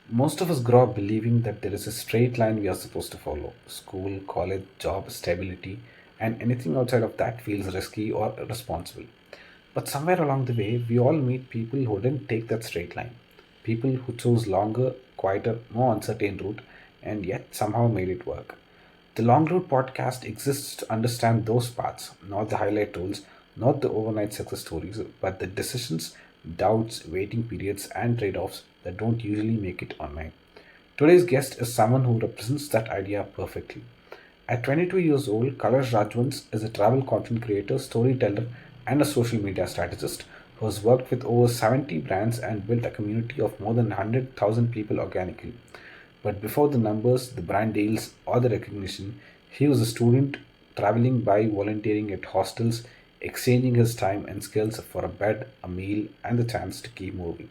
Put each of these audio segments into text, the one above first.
Most of us grow up believing that there is a straight line we are supposed to follow: school, college, job, stability, and anything outside of that feels risky or irresponsible. But somewhere along the way, we all meet people who didn't take that straight line. People who chose longer, quieter, more uncertain route and yet somehow made it work. The Long Road podcast exists to understand those paths, not the highlight reels, not the overnight success stories, but the decisions, doubts, waiting periods, and trade offs that don't usually make it online. Today's guest is someone who represents that idea perfectly. At 22 years old, Kalash Rajvansh is a travel content creator, storyteller, and a social media strategist who has worked with over 70 brands and built a community of more than 100,000 people organically. But before the numbers, the brand deals, or the recognition, he was a student traveling by volunteering at hostels, exchanging his time and skills for a bed, a meal, and the chance to keep moving.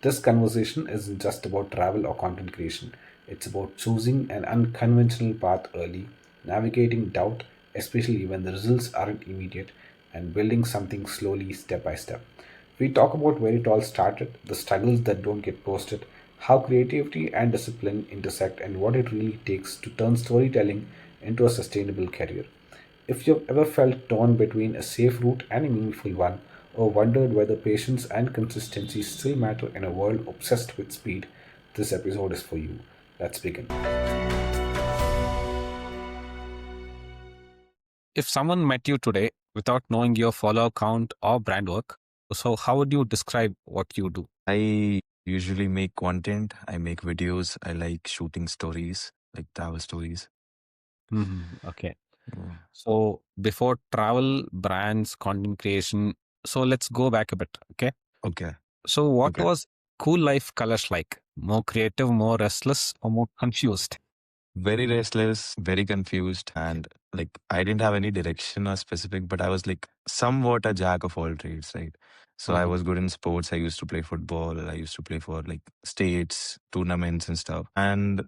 This conversation isn't just about travel or content creation, it's about choosing an unconventional path early, navigating doubt, especially when the results aren't immediate, and building something slowly, step by step. We talk about where it all started, the struggles that don't get posted, how creativity and discipline intersect, and what it really takes to turn storytelling into a sustainable career. If you've ever felt torn between a safe route and a meaningful one, or wondered whether patience and consistency still matter in a world obsessed with speed, this episode is for you. Let's begin. If someone met you today without knowing your follower count or brand work, so how would you describe what you do? I usually make content. I make videos. I like shooting stories, like travel stories. Okay. Yeah. So before travel, brands, content creation. So let's go back a bit. Okay. Okay. So what Okay. was cool life colors like? More creative, more restless, or more confused? Very restless, very confused, Okay. and like I didn't have any direction or specific, but I was like somewhat a jack of all trades, right? So I Mhm. was good in sports. I used to play football. I used to play for like states, tournaments and stuff. And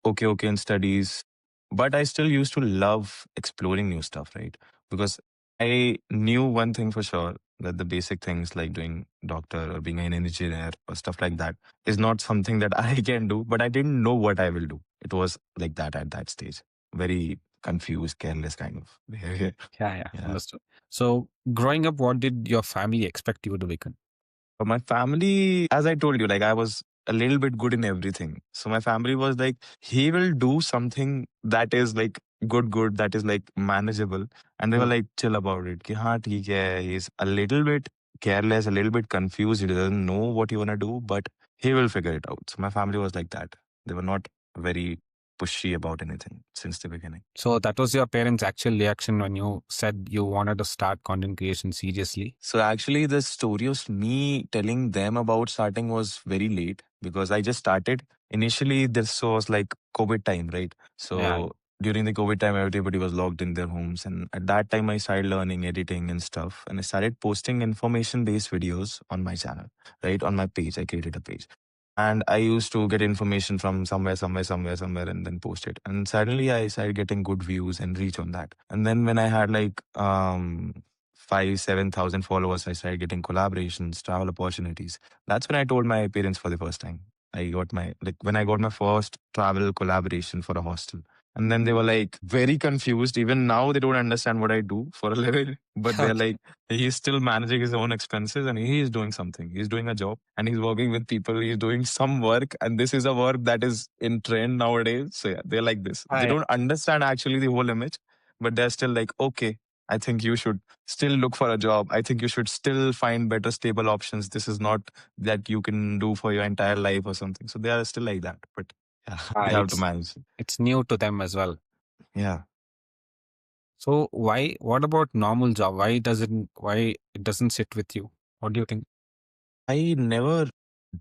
okay in studies, but I still used to love exploring new stuff, right? Because I knew one thing for sure, that the basic things like doing doctor or being an engineer or stuff like that is not something that I can do, but I didn't know what I will do. It was like that at that stage. Very confused, careless kind of behavior. Yeah, Yeah. understood. So growing up, what did your family expect you to become? But my family, as I told you, like I was a little bit good in everything. So my family was like, he will do something that is like good, that is like manageable. And they were Mm. like, chill about it. Ki, haan, theek hai. He's a little bit careless, a little bit confused. He doesn't know what you want to do, but he will figure it out. So my family was like that. They were not very pushy about anything since the beginning. So that was your parents' actual reaction when you said you wanted to start content creation seriously? So actually, the story of me telling them about starting was very late because I just started. Initially, this was like COVID time, right? Yeah. So during the COVID time, everybody was locked in their homes, and at that time, I started learning editing and stuff, and I started posting information-based videos on my channel, right? On my page, I created a page. And I used to get information from somewhere, and then post it. And suddenly I started getting good views and reach on that. And then when I had like 7,000 followers, I started getting collaborations, travel opportunities. That's when I told my parents for the first time. I got my like when I got my first travel collaboration for a hostel. And then they were like very confused. Even now they don't understand what I do for a living. But they're Okay. like, he's still managing his own expenses and he is doing something. He's doing a job and he's working with people. He's doing some work, and this is a work that is in trend nowadays. So yeah, they're like this. They Hi. don't understand actually the whole image, but they're still like, okay, I think you should still look for a job. I think you should still find better stable options. This is not that you can do for your entire life or something. So they are still like that. But yeah, Ah, they have to it's manage. it's new to them as well. Yeah. So why? What about normal job? Why it doesn't sit with you? What do you think? I never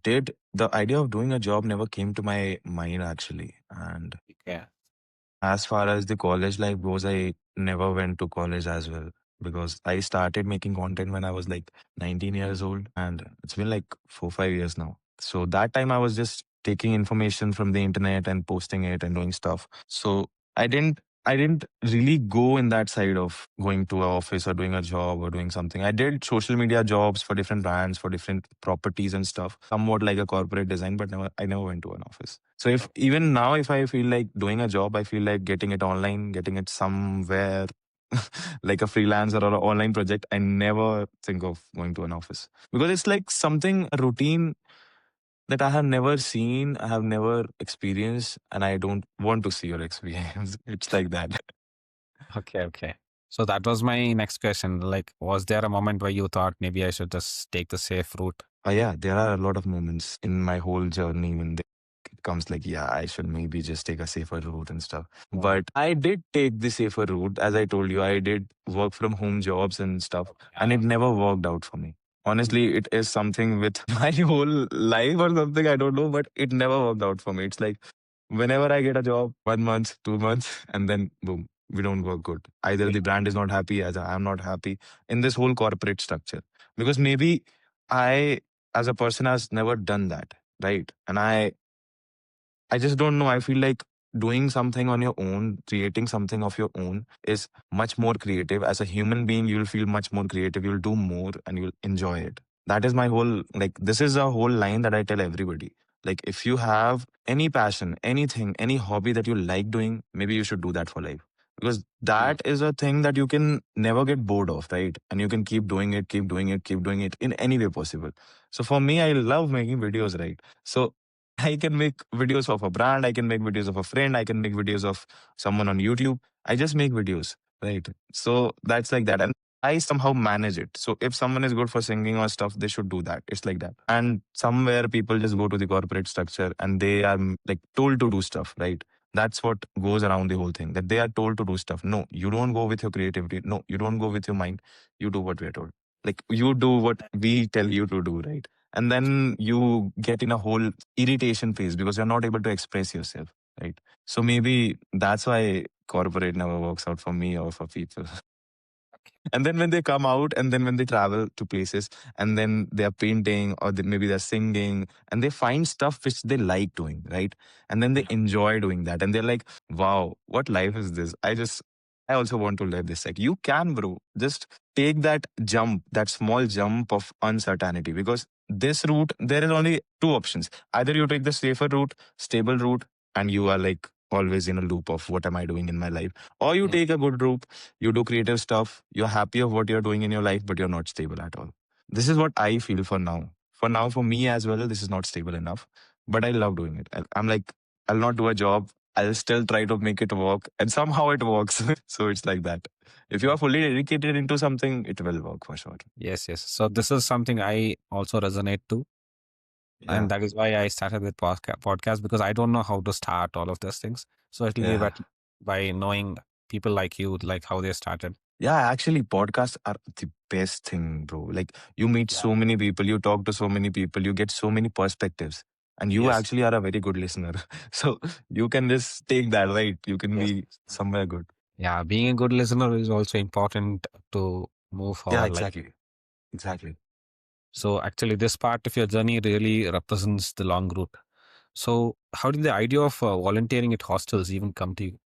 did. The idea of doing a job never came to my mind actually. And Yeah. as far as the college life goes, I never went to college as well because I started making content when I was like 19 years old, and it's been like 4, 5 years now. So that time I was just taking information from the internet and posting it and doing stuff. So I didn't I didn't really go in that side of going to an office or doing a job or doing something. I did social media jobs for different brands, for different properties and stuff, somewhat like a corporate design, but I never went to an office. So if even now, if I feel like doing a job, I feel like getting it online, getting it somewhere like a freelancer or an online project. I never think of going to an office because it's like something, a routine that I have never seen, I have never experienced, and I don't want to see or experience. It's like that. Okay, okay. So that was my next question. Like, was there a moment where you thought maybe I should just take the safe route? Yeah, there are a lot of moments in my whole journey when it comes like, yeah, I should maybe just take a safer route and stuff. Wow. But I did take the safer route. As I told you, I did work from home jobs and stuff, and it never worked out for me. Honestly, it is something with my whole life or something. I don't know, but it never worked out for me. It's like whenever I get a job, 1 month, 2 months, and then boom, we don't work good. Either the brand is not happy, as I am not happy in this whole corporate structure. Because maybe I, as a person, has never done that, right? And I just don't know. I feel like doing something on your own, creating something of your own is much more creative. As a human being, you'll feel much more creative. You'll do more and you'll enjoy it. That is my whole, like, this is a whole line that I tell everybody. Like, if you have any passion, anything, any hobby that you like doing, maybe you should do that for life. Because that is a thing that you can never get bored of, right? And you can keep doing it, keep doing it, keep doing it in any way possible. So for me, I love making videos, right? So I can make videos of a brand, I can make videos of a friend, I can make videos of someone on YouTube. I just make videos, right? So that's like that. And I somehow manage it. So if someone is good for singing or stuff, they should do that. It's like that. And somewhere people just go to the corporate structure and they are like told to do stuff, right? That's what goes around the whole thing, that they are told to do stuff. No, you don't go with your creativity. No, you don't go with your mind. You do what we are told. Like you do what we tell you to do, right? And then you get in a whole irritation phase because you're not able to express yourself, right? So maybe that's why corporate never works out for me or for people. And then when they come out and then when they travel to places and then they are painting or maybe they're singing and they find stuff which they like doing, right? And then they enjoy doing that. And they're like, wow, what life is this? I also want to live this. Like, you can, bro. Just take that jump, that small jump of uncertainty. Because this route, there is only two options. Either you take the safer route, stable route, and you are like always in a loop of what am I doing in my life? Or you take a good route, you do creative stuff, you're happy of what you're doing in your life, but you're not stable at all. This is what I feel for now. For now, for me as well, this is not stable enough, but I love doing it. I'm like, I'll not do a job. I'll still try to make it work, and somehow it works. So it's like that. If you are fully dedicated into something, it will work for sure. Yes, yes. So this is something I also resonate to. Yeah. And that is why I started with podcast because I don't know how to start all of those things. So it'll be Yeah. better by knowing people like you, like how they started. Yeah, actually, podcasts are the best thing, bro. Like, you meet so many people, you talk to so many people, you get so many perspectives, and you Yes. actually are a very good listener. So you can just take that, right? You can Yes. be somewhere good. Yeah, being a good listener is also important to move Yeah, forward. Like, exactly. Exactly. so actually, this part of your journey really represents the long route. So, how did the idea of volunteering at hostels even come to you?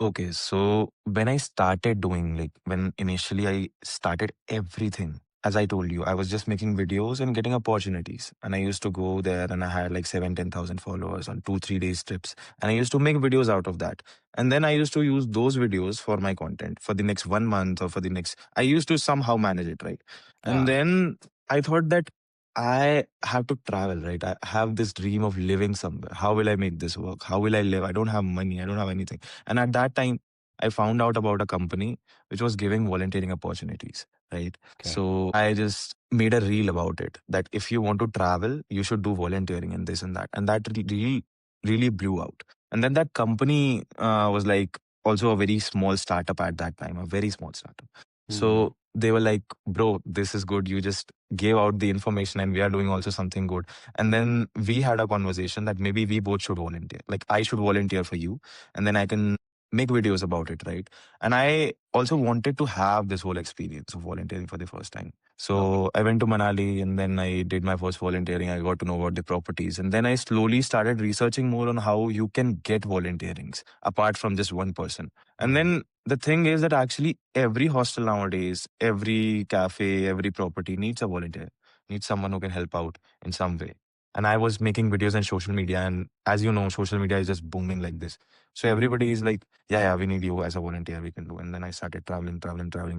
Okay, so when I started doing, like, when initially I started everything, as I told you, I was just making videos and getting opportunities. And I used to go there and I had like 10,000 followers on 2, 3 days trips. And I used to make videos out of that. And then I used to use those videos for my content for the next 1 month or for the next, I used to somehow manage it, right? And Yeah. then I thought that I have to travel, right? I have this dream of living somewhere. How will I make this work? How will I live? I don't have money. I don't have anything. And at that time, I found out about a company which was giving volunteering opportunities, right? Okay. So I just made a reel about it that if you want to travel, you should do volunteering and this and that. And that really, really blew out. And then that company was like also a very small startup at that time, a very small startup. So they were like, bro, this is good. You just gave out the information and we are doing also something good. And then we had a conversation that maybe we both should volunteer. Like, I should volunteer for you and then I can make videos about it, right? And I also wanted to have this whole experience of volunteering for the first time. Okay. So I went to Manali and then I did my first volunteering. I got to know about the properties. And then I slowly started researching more on how you can get volunteerings apart from just one person. And Mm. then the thing is that actually every hostel nowadays, every cafe, every property needs a volunteer, needs someone who can help out in some way. And I was making videos on social media. And as you know, social media is just booming like this. So Mm. everybody is like, yeah, we need you as a volunteer. We can do. And then I started traveling,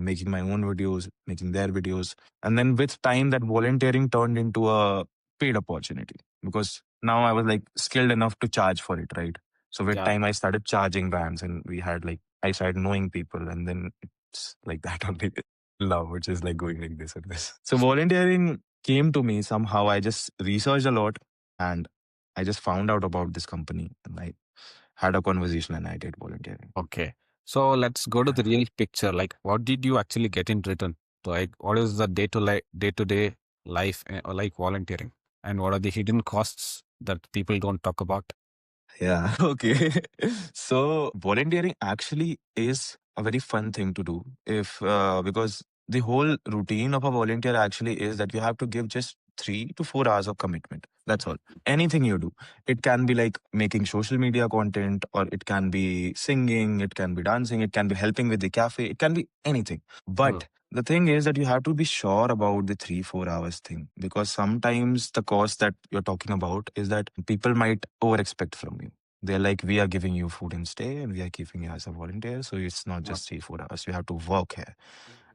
making my own videos, making their videos. And then with time, that volunteering turned into a paid opportunity because now I was like skilled enough to charge for it, right? So with Yeah. time, I started charging brands and we had like, I started knowing people and then it's like that only love, which is like going like this and this. So volunteering came to me somehow. I just researched a lot and I just found out about this company and I had a conversation and I did volunteering. Okay. So let's go to the real picture. Like, what did you actually get in return? Like, what is the day to day life like volunteering, and what are the hidden costs that people don't talk about? Yeah. Okay. So volunteering actually is a very fun thing to do if because the whole routine of a volunteer actually is that you have to give just 3 to 4 hours of commitment. That's all. Anything you do. It can be like making social media content, or it can be singing, it can be dancing, it can be helping with the cafe, it can be anything. Mm. But the thing is that you have to be sure about the 3 4 hours thing because sometimes the cost that you're talking about is that people might over expect from you. They're like, we are giving you food and stay and we are keeping you as a volunteer. So it's not Yeah. just 3 4 hours. You have to work here.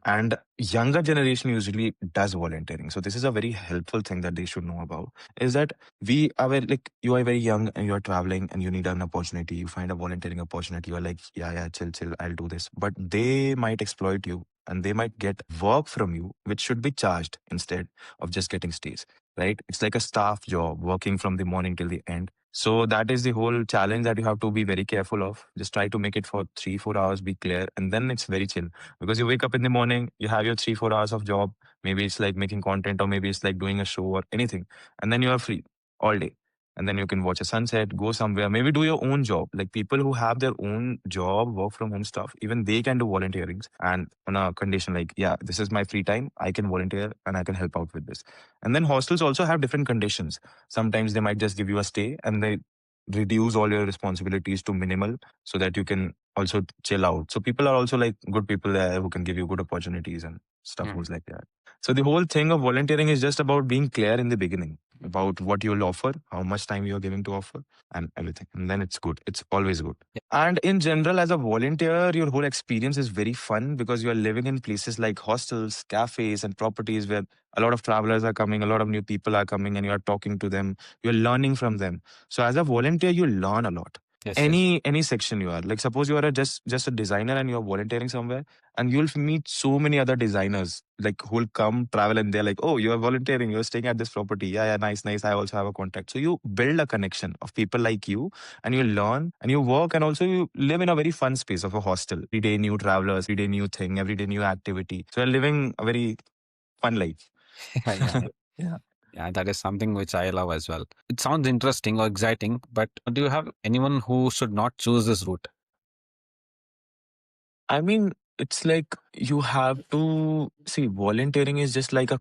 And younger generation usually does volunteering. So this is a very helpful thing that they should know about is that we are like, you are very young and you're traveling and you need an opportunity. You find a volunteering opportunity. You're like, yeah, chill, I'll do this. But they might exploit you and they might get work from you, which should be charged instead of just getting stays, right? It's like a staff job working from the morning till the end. So that is the whole challenge that you have to be very careful of. Just try to make it for 3 4 hours, be clear, and then it's very chill because you wake up in the morning, you have your 3 4 hours of job. Maybe it's like making content, or maybe it's like doing a show or anything, and then you are free all day. And then you can watch a sunset, go somewhere, maybe do your own job. Like people who have their own job, work from home stuff, even they can do volunteerings and on a condition like, yeah, this is my free time. I can volunteer and I can help out with this. And then hostels also have different conditions. Sometimes they might just give you a stay and they reduce all your responsibilities to minimal so that you can also chill out. So people are also like good people there who can give you good opportunities and stuff Mm. goes like that. So the whole thing of volunteering is just about being clear in the beginning about what you'll offer, how much time you're giving to offer, and everything. And then it's good. It's always good. Yeah. And in general, as a volunteer, your whole experience is very fun because you are living in places like hostels, cafes, and properties where a lot of travelers are coming, a lot of new people are coming, and you are talking to them. You're learning from them. So as a volunteer, you learn a lot. Yes. Yes. Any section you are, like suppose you are just a designer and you're volunteering somewhere, and you'll meet so many other designers like who'll come travel and they're like, oh, you're volunteering, you're staying at this property, yeah, nice, I also have a contact. So you build a connection of people like you, and you learn and you work, and also you live in a very fun space of a hostel. Every day new travelers, every day new thing, every day new activity. So you're living a very fun life. Yeah. Yeah. Yeah, that is something which I love as well. It sounds interesting or exciting, but do you have anyone who should not choose this route? I mean, it's like you have to see volunteering is just like a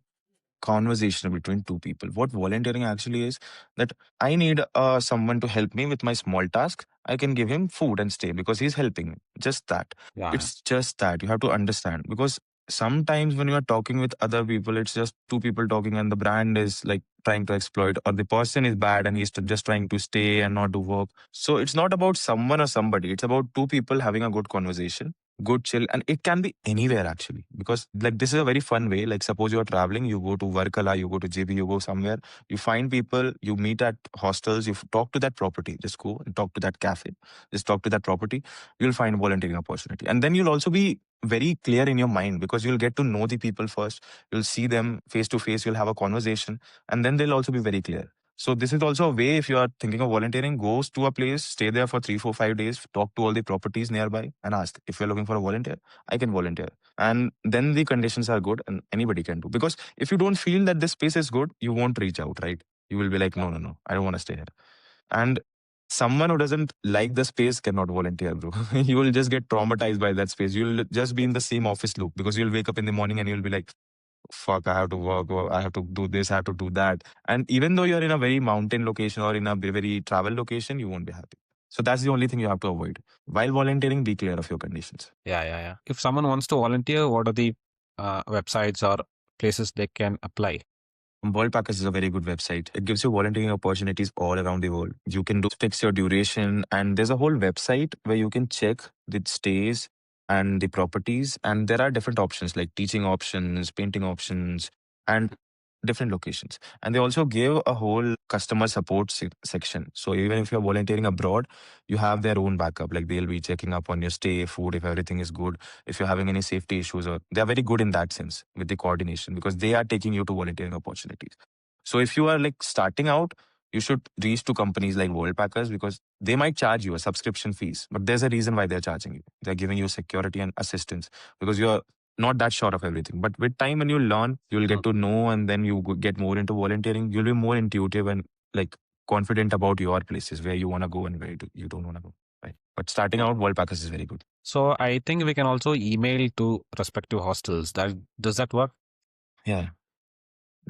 conversation between two people. What volunteering actually is that I need someone to help me with my small task. I can give him food and stay because he's helping me. Just that. Yeah. It's just that. You have to understand because sometimes when you are talking with other people, it's just two people talking and the brand is like trying to exploit, or the person is bad and he's just trying to stay and not do work. So it's not about someone or somebody. It's about two people having a good conversation, good chill, and it can be anywhere actually because like this is a very fun way. Like suppose you are traveling, you go to Varkala, you go to JB, you go somewhere, you find people, you meet at hostels, you talk to that property, just go and talk to that cafe, just talk to that property, you'll find volunteering opportunity. And then you'll also be very clear in your mind because you'll get to know the people first, you'll see them face to face, you'll have a conversation, and then they'll also be very clear. So this is also a way if you are thinking of volunteering, goes to a place, stay there for 3 4 5 days, talk to all the properties nearby and ask if you're looking for a volunteer, I can volunteer. And then the conditions are good and anybody can do. Because if you don't feel that this space is good, you won't reach out, right? You will be like, no, I don't want to stay here. And Someone who doesn't like the space cannot volunteer, bro. You will just get traumatized by that space. You'll just be in the same office loop because you'll wake up in the morning and you'll be like, fuck, I have to work, or I have to do this, I have to do that. And even though you're in a very mountain location or in a very travel location, you won't be happy. So that's the only thing you have to avoid. While volunteering, be clear of your conditions. Yeah, yeah, yeah. If someone wants to volunteer, what are the websites or places they can apply? World Packers is a very good website. It gives you volunteering opportunities all around the world. You can fix your duration, and there's a whole website where you can check the stays and the properties. And there are different options like teaching options, painting options, and different locations. And they also give a whole customer support section. So even if you're volunteering abroad, you have their own backup. Like they'll be checking up on your stay, food, if everything is good, if you're having any safety issues, or they are very good in that sense with the coordination because they are taking you to volunteering opportunities. So if you are like starting out, you should reach to companies like World Packers because they might charge you a subscription fees, but there's a reason why they're charging you. They're giving you security and assistance because you're not that sure of everything. But with time, when you learn, you'll get to know, and then you get more into volunteering. You'll be more intuitive and like confident about your places where you want to go and where you don't want to go. Right. But starting out, World Packers is very good. So I think we can also email to respective hostels. That does that work? Yeah.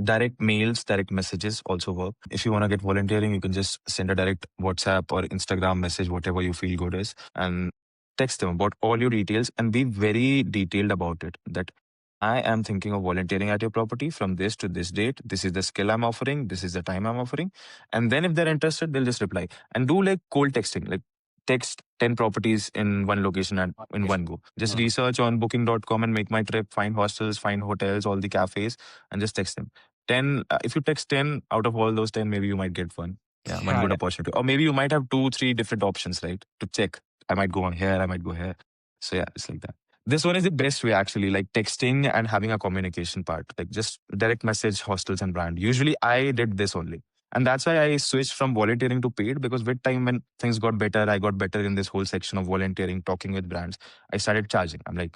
Direct mails, direct messages also work. If you want to get volunteering, you can just send a direct WhatsApp or Instagram message, whatever you feel good is, and text them about all your details and be very detailed about it. That I am thinking of volunteering at your property from this to this date. This is the skill I'm offering. This is the time I'm offering. And then if they're interested, they'll just reply and do like cold texting, like text 10 properties in one location and in one go. Just research on booking.com and make my trip, find hostels, find hotels, all the cafes, and just text them. 10, if you text 10 out of all those 10, maybe you might get one. Yeah, one Yeah, good yeah. opportunity. Or maybe you might have 2, 3 different options, right? To check. I might go on here, I might go here. So yeah, it's like that. This one is the best way actually, like texting and having a communication part, like just direct message hostels and brand. Usually I did this only. And that's why I switched from volunteering to paid because with time when things got better, I got better in this whole section of volunteering, talking with brands. I started charging. I'm like,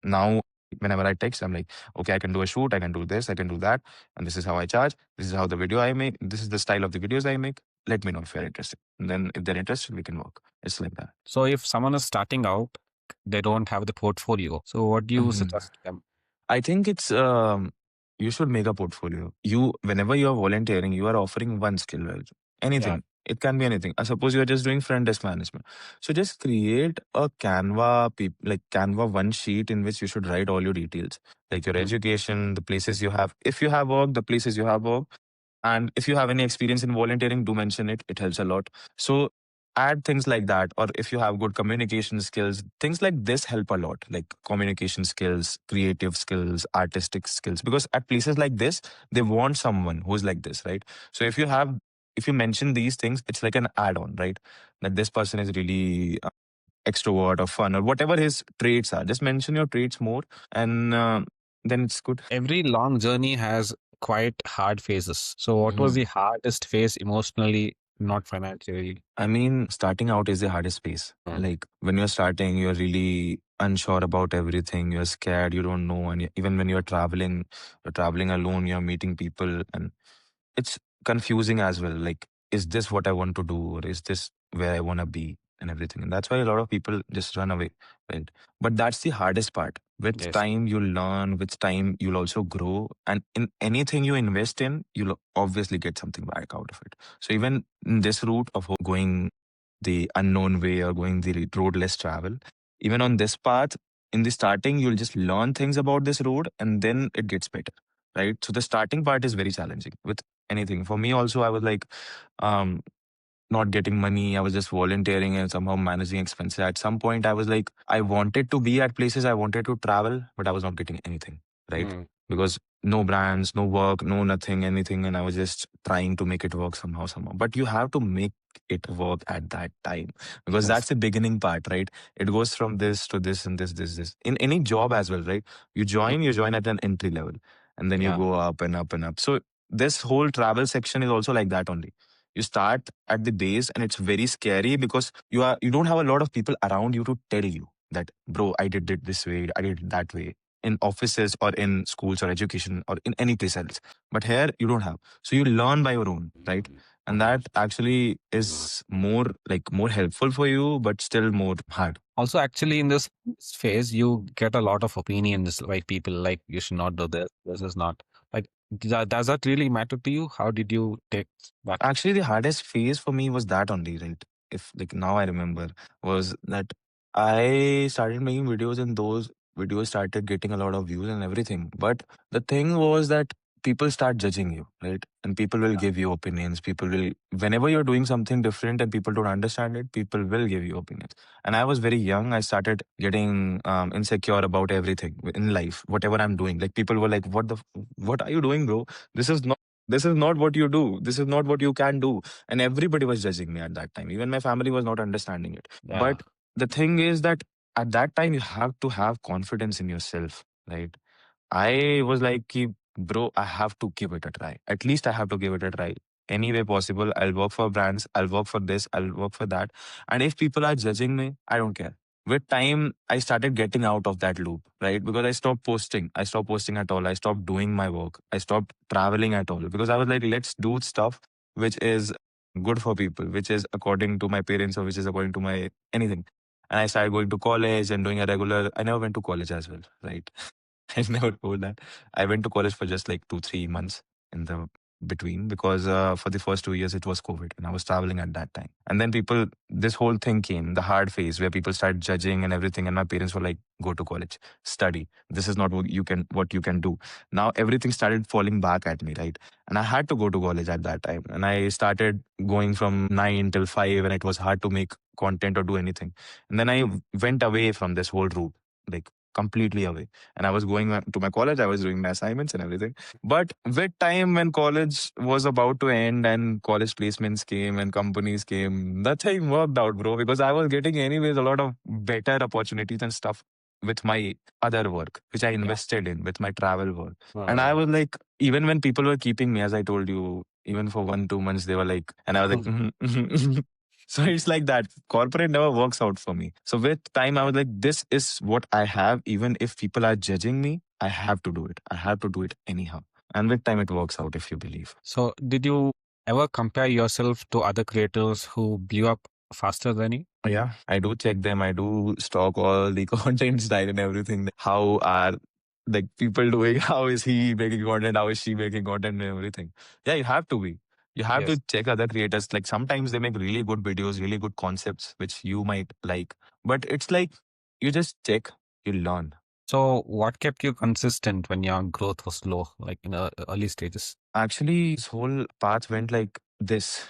now whenever I text, I'm like, okay, I can do a shoot, I can do this, I can do that. And this is how I charge. This is how the video I make. This is the style of the videos I make. Let me know if you're interested. And then if they're interested, we can work. It's like that. So if someone is starting out, they don't have the portfolio. So what do you Mhm. suggest them? I think it's you should make a portfolio. You whenever you are volunteering, you are offering one skill, right? Yeah. Anything. It can be anything. Suppose you are just doing front desk management. So just create a like Canva one sheet in which you should write all your details, like your education, the places you have. If you have work, the places you have work, and if you have any experience in volunteering, do mention it. It helps a lot. So add things like that. Or if you have good communication skills, things like this help a lot, like communication skills, creative skills, artistic skills. Because at places like this, they want someone who's like this, right? So if you mention these things, it's like an add on, right? That this person is really extrovert or fun or whatever his traits are. Just mention your traits more and then it's good. Every long journey has quite hard phases. So what was the hardest phase emotionally, not financially? I mean, starting out is the hardest phase. Like when you're starting, you're really unsure about everything. You're scared. You don't know. And even when you're traveling alone. You're meeting people, and it's confusing as well. Like, is this what I want to do, or is this where I want to be, and everything? And that's why a lot of people just run away, right? But that's the hardest part. With Yes. time, you'll learn. With time, you'll also grow. And in anything you invest in, you'll obviously get something back out of it. So even in this route of going the unknown way or going the road less travel, even on this path, in the starting, you'll just learn things about this road, and then it gets better, right? So the starting part is very challenging with anything. For me also, I was like, um, not getting money. I was just volunteering and somehow managing expenses. At some point, I was like, I wanted to be at places, I wanted to travel, but I was not getting anything, right? Because no brands, no work, no nothing, anything. And I was just trying to make it work somehow. But you have to make it work at that time because Yes. that's the beginning part, right? It goes from this to this and this. In any job as well, right? You join at an entry level and then you Yeah. go up and up and up. So this whole travel section is also like that only. You start at the base and it's very scary because you don't have a lot of people around you to tell you that, bro, I did it this way, I did it that way, in offices or in schools or education or in any place else. But here you don't have, so you learn by your own, right? and that actually is more helpful for you, but still more hard. Also, actually, in this phase, you get a lot of opinions, like people like you should not do this. This is not like. Does that really matter to you? How did you take that? Actually, the hardest phase for me was that only, right? If like now I remember, was that I started making videos and those videos started getting a lot of views and everything. But the thing was that people start judging you, right? And people will give you opinions. People will, whenever you're doing something different and people don't understand it, people will give you opinions. And I was very young. I started getting insecure about everything in life, whatever I'm doing. Like people were like, what are you doing, bro? This is not what you do. This is not what you can do. And everybody was judging me at that time. Even my family was not understanding it. Yeah. But the thing is that at that time, you have to have confidence in yourself, right? I was like, bro, I have to give it a try. At least I have to give it a try. Any way possible, I'll work for brands, I'll work for this, I'll work for that. And if people are judging me, I don't care. With time, I started getting out of that loop, right? Because I stopped posting. I stopped posting at all. I stopped doing my work. I stopped traveling at all because I was like, let's do stuff which is good for people, which is according to my parents or which is according to my anything. And I started going to college and doing a regular. I never went to college as well, right? I never told that. I went to college for just like 2, 3 months in the between because for the first 2 years it was COVID and I was traveling at that time. And then this whole thing came, the hard phase where people started judging and everything. And my parents were like, go to college, study. This is not what you can do. Now everything started falling back at me, right? And I had to go to college at that time. And I started going from 9 till 5 and it was hard to make content or do anything. And then I went away from this whole route, like completely away. And I was going to my college, I was doing my assignments and everything. But with time, when college was about to end and college placements came and companies came, that thing worked out, bro, because I was getting, anyways, a lot of better opportunities and stuff with my other work, which I invested in with my travel work. And I was like, even when people were keeping me, as I told you, even for 1, 2 months, they were like, and I was like, so it's like that. Corporate never works out for me. So with time, I was like, this is what I have. Even if people are judging me, I have to do it. I have to do it anyhow. And with time, it works out if you believe. So, did you ever compare yourself to other creators who blew up faster than you? Yeah, I do check them. I do stalk all the content style and everything. How are like people doing? How is he making content? How is she making content and everything? Yeah, you have to be. You have Yes. to check other creators. Like sometimes they make really good videos, really good concepts, which you might like. But it's like you just check, you learn. So, what kept you consistent when your growth was low, like in the early stages? Actually, this whole path went like this.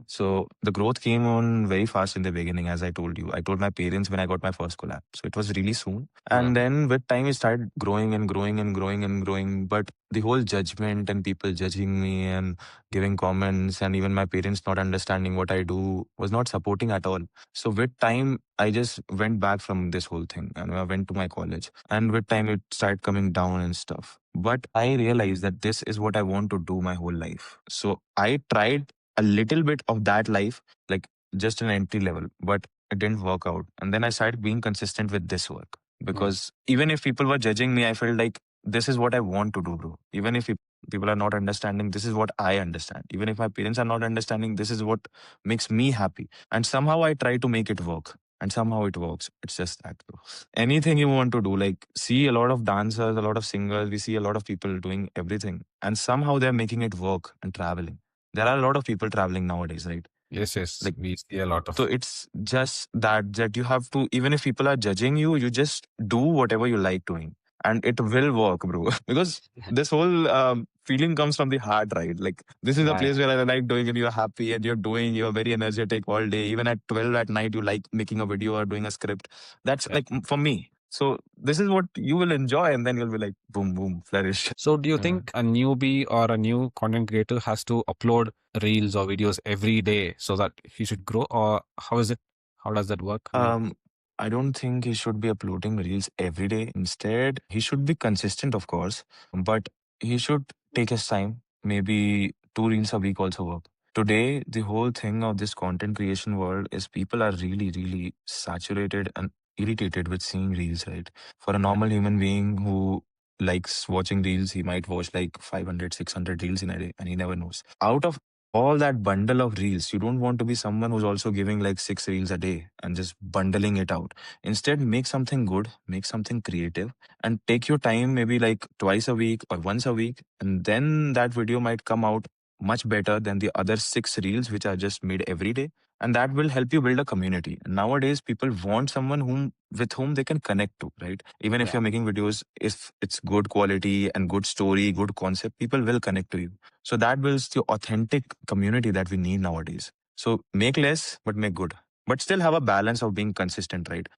So the growth came on very fast in the beginning, as I told you. I told my parents when I got my first collab. So it was really soon. And then with time, it started growing and growing and growing and growing. But the whole judgment and people judging me and giving comments and even my parents not understanding what I do was not supporting at all. So with time, I just went back from this whole thing and I went to my college. And with time, it started coming down and stuff. But I realized that this is what I want to do my whole life. So I tried a little bit of that life, like just an entry level, but it didn't work out. And then I started being consistent with this work because even if people were judging me, I felt like this is what I want to do, bro. Even if people are not understanding, this is what I understand. Even if my parents are not understanding, this is what makes me happy. And somehow I try to make it work. And somehow it works. It's just that, bro. Anything you want to do, like see a lot of dancers, a lot of singers, we see a lot of people doing everything. And somehow they're making it work and traveling. There are a lot of people traveling nowadays, right? Yes, yes. Like, We see a lot so of. it's just that you have to, even if people are judging you, you just do whatever you like doing, and it will work, bro. Because this whole feeling comes from the heart, right? Like this is a place where I like doing it. You're happy and you're very energetic all day. Even at 12 at night, you like making a video or doing a script. That's like for me. So this is what you will enjoy, and then you'll be like, boom, boom, flourish. So, do you think a newbie or a new content creator has to upload reels or videos every day so that he should grow, or how is it? How does that work? I don't think he should be uploading reels every day. Instead, he should be consistent, of course, but he should take his time. Maybe 2 reels a week also work. Today, the whole thing of this content creation world is people are really, really saturated and irritated with seeing reels, right? For a normal human being who likes watching reels, he might watch like 500, 600 reels in a day and he never knows. Out of all that bundle of reels. You don't want to be someone who's also giving like 6 reels a day and just bundling it out. Instead, make something good, make something creative, and take your time, maybe like twice a week or once a week. And then that video might come out much better than the other 6 reels, which are just made every day. And that will help you build a community. And nowadays, people want someone with whom they can connect to, right? Even if Yeah. you're making videos, if it's good quality and good story, good concept, people will connect to you. So that builds the authentic community that we need nowadays. So make less, but make good. But still have a balance of being consistent, right?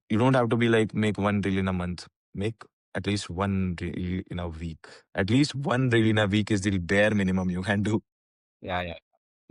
You don't have to be like make one reel in a month. Make at least one reel in a week. At least one reel in a week is the bare minimum you can do. Yeah, yeah.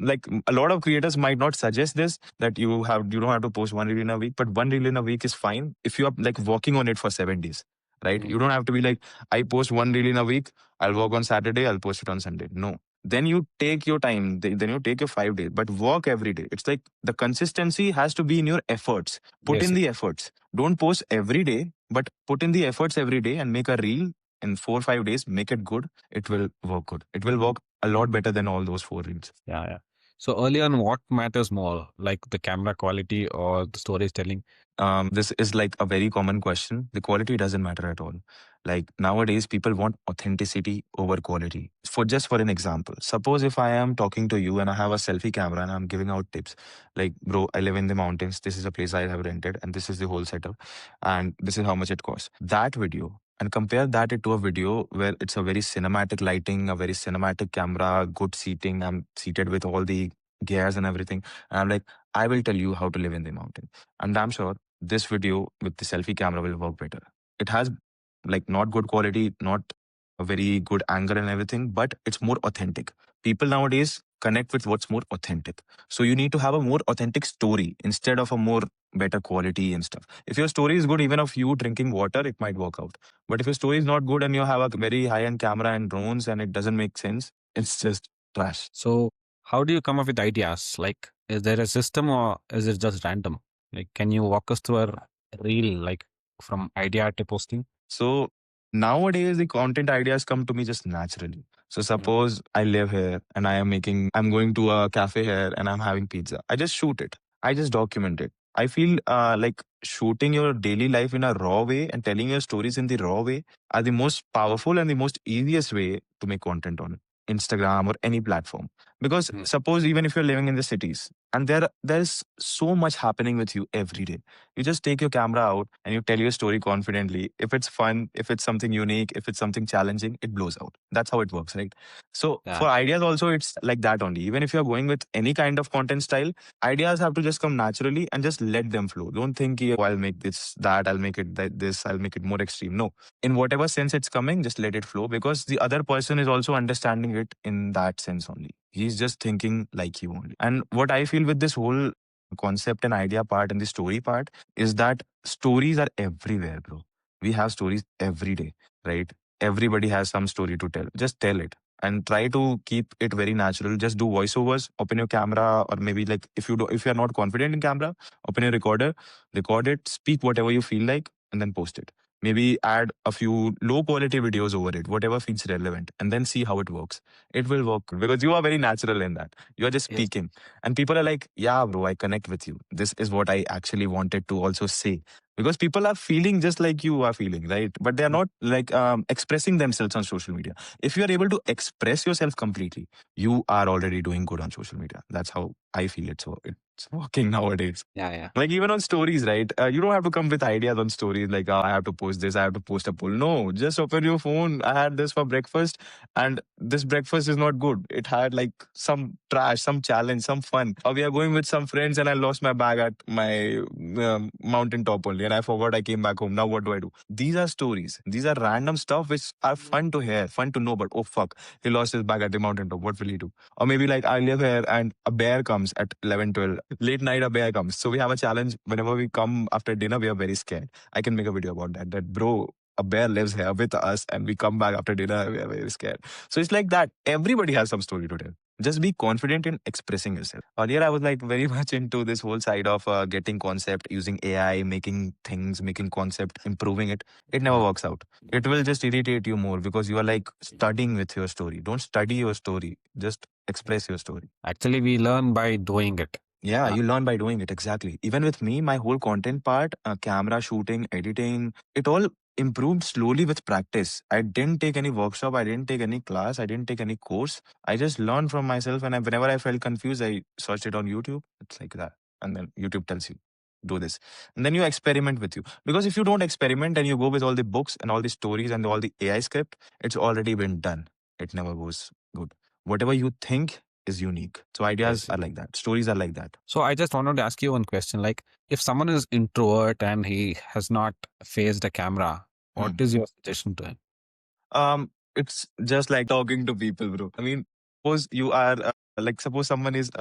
Like a lot of creators might not suggest this, that you don't have to post one reel in a week, but one reel in a week is fine if you are like working on it for 7 days, right? Mm. You don't have to be like, I post one reel in a week, I'll work on Saturday, I'll post it on Sunday. No, then you take your time, then you take your 5 days, but work every day. It's like the consistency has to be in your efforts. Put Yes. in the efforts. Don't post every day, but put in the efforts every day and make a reel in 4 or 5 days. Make it good. It will work good. It will work a lot better than all those 4 reels. Yeah, yeah. So early on, what matters more, like the camera quality or the storytelling? This is like a very common question. The quality doesn't matter at all. Like nowadays, people want authenticity over quality. For an example, suppose if I am talking to you and I have a selfie camera and I'm giving out tips, like, bro, I live in the mountains. This is a place I have rented, and this is the whole setup, and this is how much it costs. That video. And compare that to a video where it's a very cinematic lighting, a very cinematic camera, good seating. I'm seated with all the gears and everything. And I'm like, I will tell you how to live in the mountain. And I'm sure this video with the selfie camera will work better. It has like not good quality, not a very good angle and everything, but it's more authentic. People nowadays connect with what's more authentic. So you need to have a more authentic story instead of a more better quality and stuff. If your story is good, even of you drinking water, it might work out. But if your story is not good and you have a very high end camera and drones and it doesn't make sense, it's just trash. So how do you come up with ideas? Like, is there a system or is it just random? Like, can you walk us through a reel, like from idea to posting? So nowadays, the content ideas come to me just naturally. So Mm. suppose I live here and I'm going to a cafe here and I'm having pizza. I just shoot it. I just document it. I feel like shooting your daily life in a raw way and telling your stories in the raw way are the most powerful and the most easiest way to make content on Instagram or any platform. Because Mm. suppose even if you're living in the cities and there's so much happening with you every day, you just take your camera out and you tell your story confidently. If it's fun, if it's something unique, if it's something challenging, it blows out. That's how it works, right? So Yeah. for ideas also, it's like that only. Even if you're going with any kind of content style, ideas have to just come naturally and just let them flow. Don't think, "Yeah, oh, I'll make this, that, I'll make it this, I'll make it more extreme." No. In whatever sense it's coming, just let it flow because the other person is also understanding it in that sense only. He's just thinking like you only. And what I feel with this whole concept and idea part and the story part is that stories are everywhere, bro. We have stories every day, right? Everybody has some story to tell. Just tell it and try to keep it very natural. Just do voiceovers, open your camera, or maybe like if you are not confident in camera, open your recorder, record it, speak whatever you feel like, and then post it. Maybe add a few low quality videos over it, whatever feels relevant, and then see how it works. It will work because you are very natural in that. You are just Yes. speaking and people are like, yeah, bro, I connect with you. This is what I actually wanted to also say. Because people are feeling just like you are feeling, right? But they are Mm. not like expressing themselves on social media. If you are able to express yourself completely, you are already doing good on social media. That's how I feel it's working nowadays. Yeah, yeah. Like even on stories, right? You don't have to come with ideas on stories like, oh, I have to post this, I have to post a poll. No, just open your phone. I had this for breakfast and this breakfast is not good. It had like some trash, some challenge, some fun. Or we are going with some friends and I lost my bag at my mountain top only and I forgot I came back home. Now what do I do? These are stories. These are random stuff which are fun to hear, fun to know, but oh fuck, he lost his bag at the mountain top. What will he do? Or maybe like I live here and a bear comes at 11, 12. Late night a bear comes. So we have a challenge. Whenever we come after dinner, we are very scared. I can make a video about that. That bro, a bear lives here with us and we come back after dinner, we are very scared. So it's like that. Everybody has some story to tell. Just be confident in expressing yourself. Earlier, I was like very much into this whole side of getting concept, using AI, making things, making concept, improving it. It never Yeah. works out. It will just irritate you more because you are like studying with your story. Don't study your story. Just express your story. Actually, we learn by doing it. Yeah, Uh, you learn by doing it. Exactly. Even with me, my whole content part, camera shooting, editing, it all improved slowly with practice. I didn't take any workshop. I didn't take any class. I didn't take any course. I just learned from myself. And whenever I felt confused, I searched it on YouTube. It's like that. And then YouTube tells you, do this. And then you experiment with you. Because if you don't experiment and you go with all the books and all the stories and all the AI script, it's already been done. It never goes good. Whatever you think is unique. So ideas yes. are like that. Stories are like that. So I just wanted to ask you one question. Like, if someone is introvert and he has not faced a camera, what Hmm. is your suggestion to him? It's just like talking to people, bro. I mean, suppose you are like suppose someone is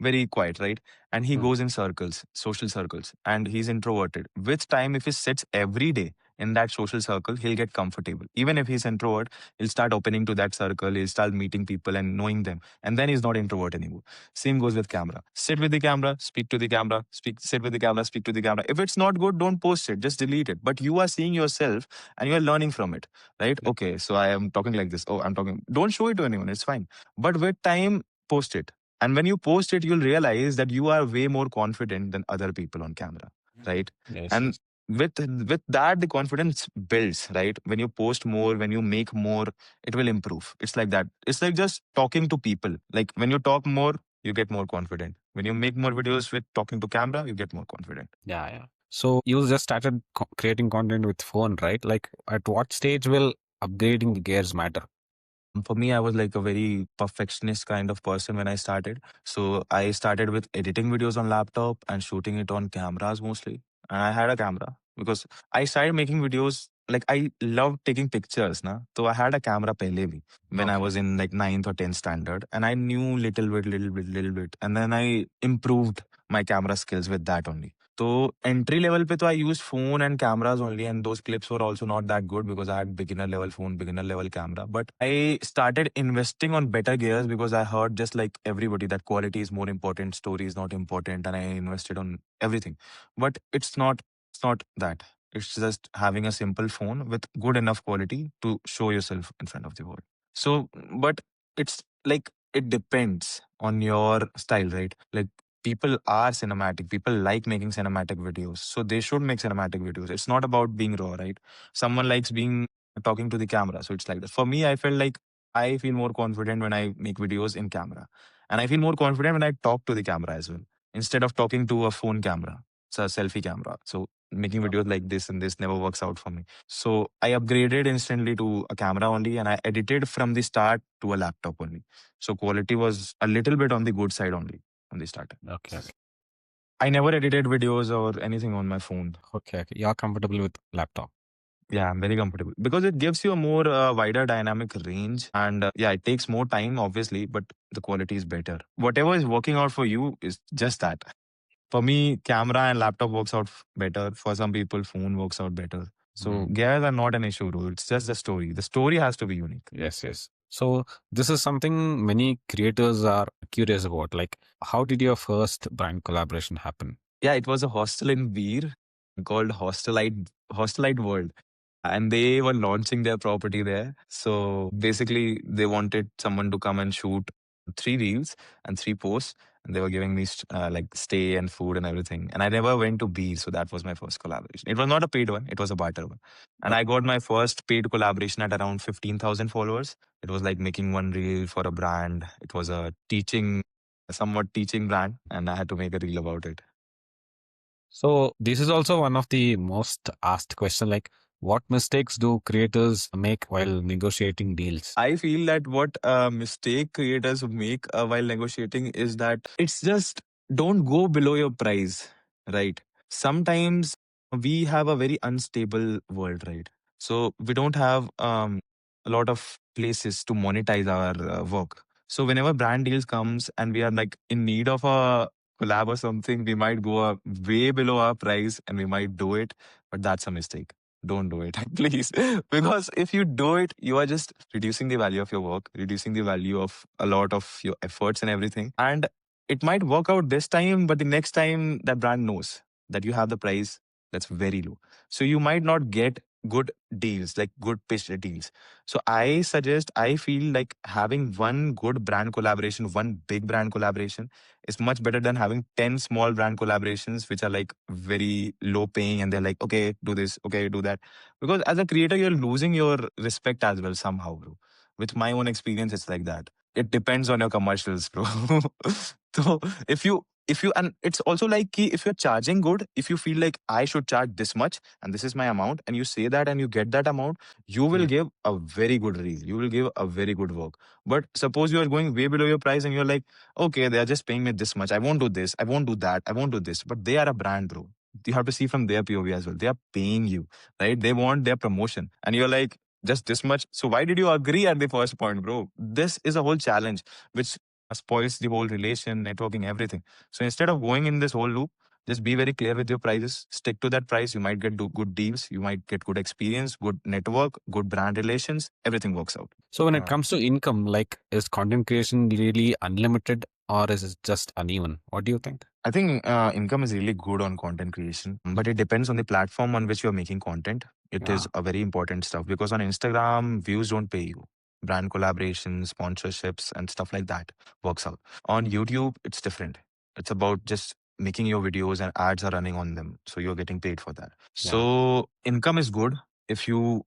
very quiet, right? And he Mm. goes in circles, social circles, and he's introverted. With time, if he sits every day in that social circle, he'll get comfortable. Even if he's introvert, he'll start opening to that circle, he'll start meeting people and knowing them. And then he's not introvert anymore. Same goes with camera. Sit with the camera, speak to the camera, sit with the camera, speak to the camera. If it's not good, don't post it, just delete it. But you are seeing yourself and you are learning from it, right? Yeah. Okay, so I am talking like this. Oh, I'm talking. Don't show it to anyone, it's fine. But with time, post it, and when you post it, you'll realize that you are way more confident than other people on camera, right? Yes, And yes. with that, the confidence builds, right? When you post more, when you make more, it will improve. It's like that. It's like just talking to people. Like when you talk more, you get more confident. When you make more videos with talking to camera, you get more confident. Yeah, yeah. So you just started creating content with phone, right? Like, at what stage will upgrading the gears matter? For me, I was like a very perfectionist kind of person when I started. So I started with editing videos on laptop and shooting it on cameras mostly. And I had a camera because I started making videos. Like I love taking pictures, na. So I had a camera pehle bhi when I Okay. was in like ninth or 10th standard, and I knew little bit, and then I improved my camera skills with that only. So entry level pe to I used phone and cameras only, and those clips were also not that good because I had beginner level phone, beginner level camera. But I started investing on better gears because I heard just like everybody that quality is more important, story is not important, and I invested on everything. But it's not that. It's just having a simple phone with good enough quality to show yourself in front of the world. So, but it's like it depends on your style, right? Like people are cinematic. People like making cinematic videos. So they should make cinematic videos. It's not about being raw, right? Someone likes being talking to the camera. So it's like that. For me, I felt like I feel more confident when I make videos in camera. And I feel more confident when I talk to the camera as well. Instead of talking to a phone camera. It's a selfie camera. So making videos like this and this never works out for me. So I upgraded instantly to a camera only, and I edited from the start to a laptop only. So quality was a little bit on the good side only on the start. Okay. Okay. I never edited videos or anything on my phone. Okay. Okay. You're comfortable with laptop. Yeah, I'm very comfortable because it gives you a more wider dynamic range, and yeah, it takes more time obviously, but the quality is better. Whatever is working out for you is just that. For me, camera and laptop works out better. For some people, phone works out better. So Mm. gears are not an issue, bro. It's just the story. The story has to be unique. Yes, yes. So this is something many creators are curious about. Like, how did your first brand collaboration happen? Yeah, it was a hostel in Beer called Hostelite World, and they were launching their property there. So basically, they wanted someone to come and shoot 3 reels and 3 posts, and they were giving me like stay and food and everything. And I never went to Beer, so that was my first collaboration. It was not a paid one; it was a barter one. And Oh, I got my first paid collaboration at around 15,000 followers. It was like making one reel for a brand. It was a somewhat teaching brand, and I had to make a reel about it. so this is also one of the most asked question. Like, what mistakes do creators make while negotiating deals? I feel that what mistake creators make while negotiating is that it's just don't go below your price, right? Sometimes we have a very unstable world, right? So we don't have a lot of places to monetize our work. So whenever brand deals comes and we are like in need of a collab or something, we might go up way below our price and we might do it, but that's a mistake. don't do it, please. Because if you do it, you are just reducing the value of your work, reducing the value of a lot of your efforts and everything. And it might work out this time, but the next time that brand knows that you have the price that's very low. So you might not get good deals, like good pitch deals. So I suggest, I feel like having one good brand collaboration, one big brand collaboration is much better than having 10 small brand collaborations, which are like very low paying and they're like, okay, do this, okay, do that. Because as a creator, you're losing your respect as well somehow, bro. With my own experience, it's like that. It depends on your commercials, bro. So if you and it's also like if you're charging good, if you feel like I should charge this much and this is my amount, and you say that and you get that amount, you will Mm. give a very good reel. You will give a very good work. But suppose you are going way below your price and you're like, okay, they are just paying me this much. I won't do this. I won't do that. I won't do this. But they are a brand, bro. You have to see from their POV as well. They are paying you, right? They want their promotion. And you're like, just this much. So why did you agree at the first point, bro? This is a whole challenge which spoils the whole relation, networking, everything. So instead of going in this whole loop, just be very clear with your prices. Stick to that price. You might get good deals. You might get good experience, good network, good brand relations. Everything works out. So when it Uh, comes to income, like is content creation really unlimited or is it just uneven? What do you think? I think income is really good on content creation, but it depends on the platform on which you're making content. It is yeah. a very important stuff because on Instagram, views don't pay you. Brand collaborations, sponsorships, and stuff like that works out. On YouTube, it's different. It's about just making your videos and ads are running on them. So you're getting paid for that. Yeah. So income is good if you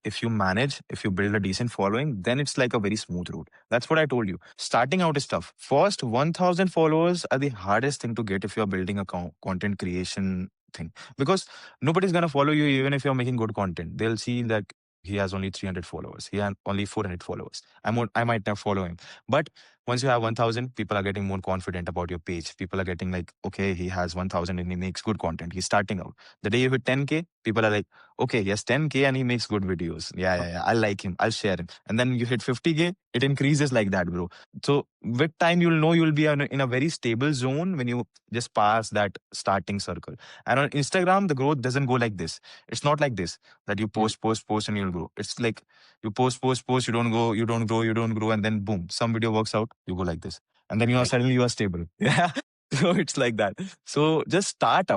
if you manage, if you build a decent following, then it's like a very smooth route. That's what I told you. Starting out is tough. First 1,000 followers are the hardest thing to get if you're building a content creation thing, because nobody's going to follow you even if you're making good content. They'll see that he has only 300 followers, he has only 400 followers. I might not follow him. But once you have 1,000, people are getting more confident about your page. People are getting like, okay, he has 1,000 and he makes good content, he's starting out. The day you hit 10K, people are like, okay, he has 10K and he makes good videos. Yeah, yeah, yeah. I like him. I'll share him. And then you hit 50K, it increases like that, bro. So with time, you'll know you'll be in a very stable zone when you just pass that starting circle. And on Instagram, the growth doesn't go like this. It's not like this that you Mm. post, and you'll grow. It's like you post, you don't go, you don't grow, you don't grow. And then boom, some video works out, you go like this. And then Right. suddenly you are stable. Yeah. So it's like that. So just start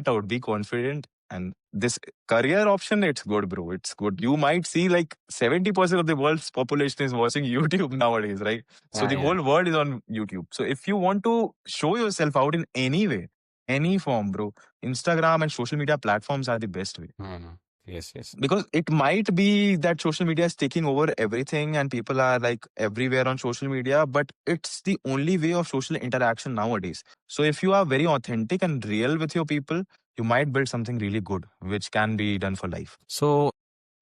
out, be confident. And this career option, it's good, bro. It's good. You might see like 70% of the world's population is watching YouTube nowadays, right? So Yeah, the yeah. whole world is on YouTube. So if you want to show yourself out in any way, any form, bro, Instagram and social media platforms are the best way. Mhm. Yes, yes. Because it might be that social media is taking over everything and people are like everywhere on social media, but it's the only way of social interaction nowadays. So if you are very authentic and real with your people, you might build something really good, which can be done for life. So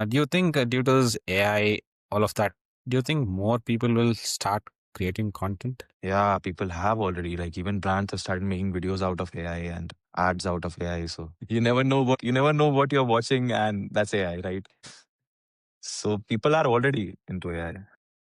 do you think due to this AI, all of that, do you think more people will start creating content? Yeah, people have already. Like even brands have started making videos out of AI and ads out of AI. So you never know what you're watching, and that's AI, right? So people are already into AI.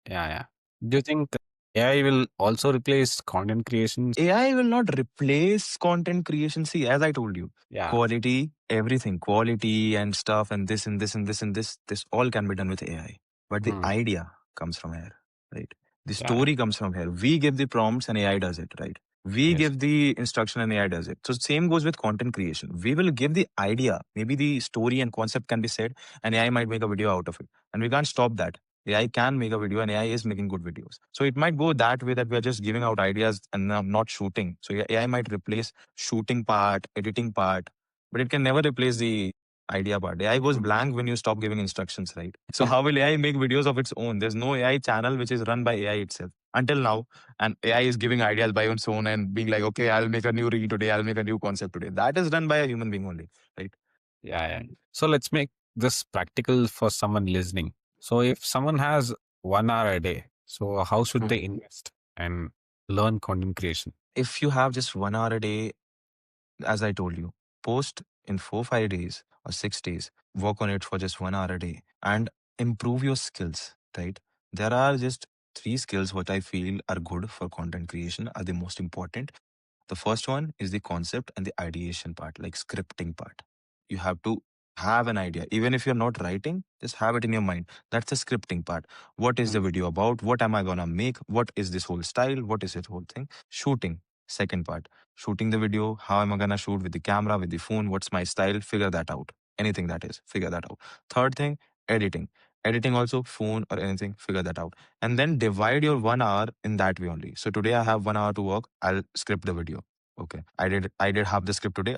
Yeah, yeah. Do you think AI will also replace content creations? AI will not replace content creation. See, as I told you, Yeah. quality, everything, quality and stuff, and this and this and this and this all can be done with AI. But the Mm. idea comes from here, right? The Yeah. story comes from here. We give the prompts and AI does it, right? We Yes. give the instruction and AI does it. So same goes with content creation. We will give the idea, maybe the story and concept can be said, and AI might make a video out of it. And we can't stop that. AI can make a video and AI is making good videos. So it might go that way that we are just giving out ideas and not shooting. So AI might replace shooting part, editing part, but it can never replace the idea part. AI goes blank when you stop giving instructions, right? So how will AI make videos of its own? There's no AI channel which is run by AI itself until now. And AI is giving ideas by its own and being like, okay, I'll make a new reel today. I'll make a new concept today. That is done by a human being only, right? Yeah, yeah. So let's make this practical for someone listening. So if someone has 1 hour a day, so how should they invest and learn content creation? If you have just 1 hour a day, as I told you, post in 4 5 days or 6 days, work on it for just 1 hour a day and improve your skills, right? There are just three skills what I feel are good for content creation, are the most important. The first one is the concept and the ideation part, like scripting part. You have to have an idea. Even if you're not writing, just have it in your mind. That's the scripting part. What is the Mm. video about? What am I gonna make? What is this whole style? What is this whole thing? Shooting. Second part. Shooting the video. How am I gonna shoot with the camera, with the phone? What's my style? Figure that out. Anything that is, figure that out. Third thing, editing. Editing also, phone or anything, figure that out. And then divide your 1 hour in that way only. So today I have 1 hour to work. I'll script the video. Okay. I did have the script today.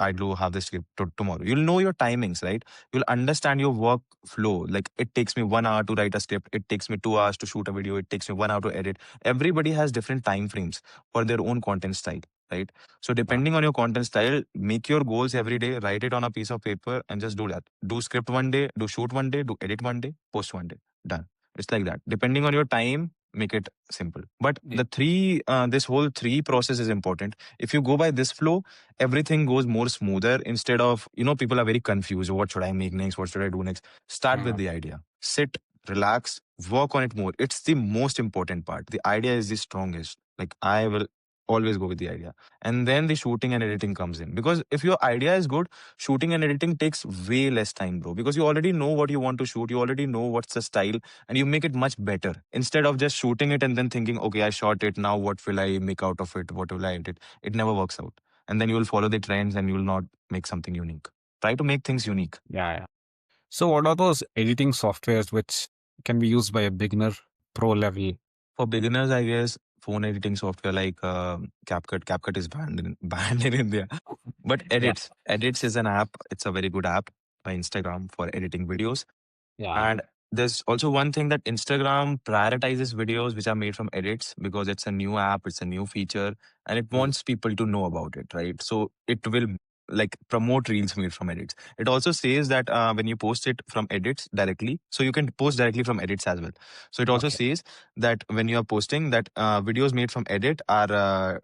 I do have the script tomorrow. You'll know your timings, right? You'll understand your work flow. Like it takes me 1 hour to write a script. It takes me 2 hours to shoot a video. It takes me 1 hour to edit. Everybody has different time frames for their own content style, right? So Yeah. depending on your content style, make your goals every day, write it on a piece of paper and just do that. Do script one day, do shoot one day, do edit one day, post one day. Done. It's like that. Depending on your time, make it simple. But Y- the this whole three process is important. If you go by this flow, everything goes more smoother instead of, people are very confused. What should I make next? What should I do next? Start with mm. the idea. Sit, relax, work on it more. It's the most important part. The idea is the strongest. Like I will always go with the idea. And then the shooting and editing comes in. Because if your idea is good, shooting and editing takes way less time, bro. Because you already know what you want to shoot. You already know what's the style and you make it much better instead of just shooting it and then thinking, okay, I shot it. Now what will I make out of it? What will I edit? It never works out. And then you will follow the trends and you will not make something unique. Try to make things unique. Yeah, yeah. So, what are those editing softwares which can be used by a beginner, pro level? For beginners, I guess phone editing software like CapCut. CapCut is banned in, banned in India. But Yeah. Edits is an app. It's a very good app by Instagram for editing videos. Yeah. And there's also one thing that Instagram prioritizes videos which are made from edits because it's a new app, it's a new feature, and it Mm. wants people to know about it, right? So it will like promote reels made from edits. It also says that when you post it from edits directly, so you can post directly from edits as well. So it also Okay. says that when you are posting that videos made from edit are